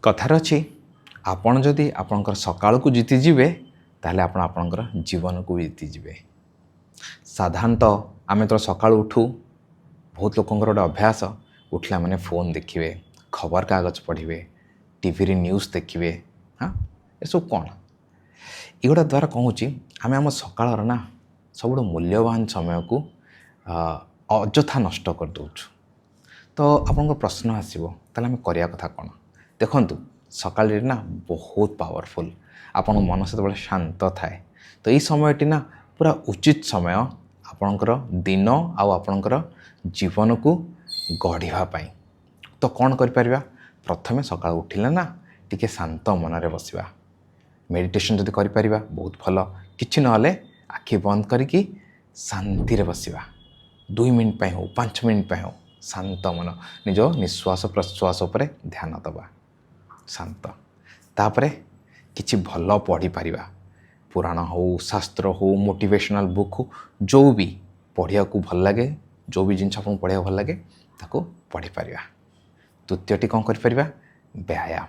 कथार अच्छी आपण जदि आपणकर सकाल को जीतीजे ताहले आपण आपणकर जीवन को भी जीतीजे। साधारणतः आम तो सका उठू बहुत लोक गोटे अभ्यास उठला मैंने फोन देखिए, खबर कागज पढ़े, टीवी न्यूज़ देखिए। हाँ ये सब कौन युवा द्वारा कौन आम आम सकाल ना सब मूल्यवान समय को अଯଥା नष्ट कर दूचु। तो आपन प्रश्न आसो ताले आम करिया कथा कौन देखु सकाल ना बहुत पावरफुल आपन मन से बड़े शांत थाए। तो ये समयटी ना पूरा उचित समय आपणकर दिन आपणकर जीवन को गढ़ापी। तो कौन कर प्रथमे सका उठिले ना टिके शांत मन रे बसिबा, मेडिटेशन जदि करि बहुत भल, किछि नहले आखि बंद करिकी शांति रे बसिबा 2 मिनिट पे हो 5 मिनिट पे हो शांत मन निज निश्वास प्रश्वास उपर ध्यान दबा शांत। तापरे किछि भल पढ़ी पारिबा, पुराण हो शास्त्र हो मोटिवेशनल बुक हो जो भी पढ़िया को भल लगे, जो भी जिनस आपको पढ़िया भल लगे ताको पढ़ी पारिबा। द्वितीयटी कौन कर पारिबा व्यायाम,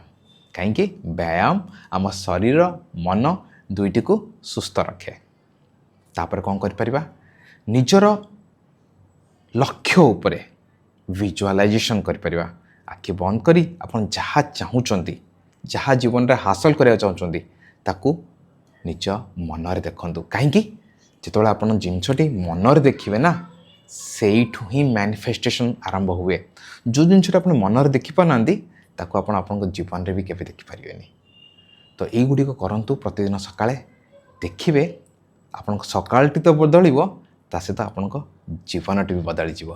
कहीं व्यायाम आम शरीर मन दुईटी को सुस्थ रखे। तापर कौन कर पारिबा निजर लक्ष्य उपरे विजुअलाइजेशन कर पारिबा। आखि बंद करी आपन जहाँ चाहूँगी जहाँ जीवन में हासिल करने चाहूँगी ताकू निज मनरे देखु। कहीं जो आप जिनसटी मनरे देखिए ना सेठू ही मैनिफेस्टेशन आरंभ हुए। जो जिनसा आप मनरे देखिपार ताकू आपन जीवन में भी केवे देखिपारे। तो युड़िक करूँ प्रतिदिन सकाळे देखिए आपण सकाळटी तो बदल ता सहित आपण जीवनटी भी बदली जीव।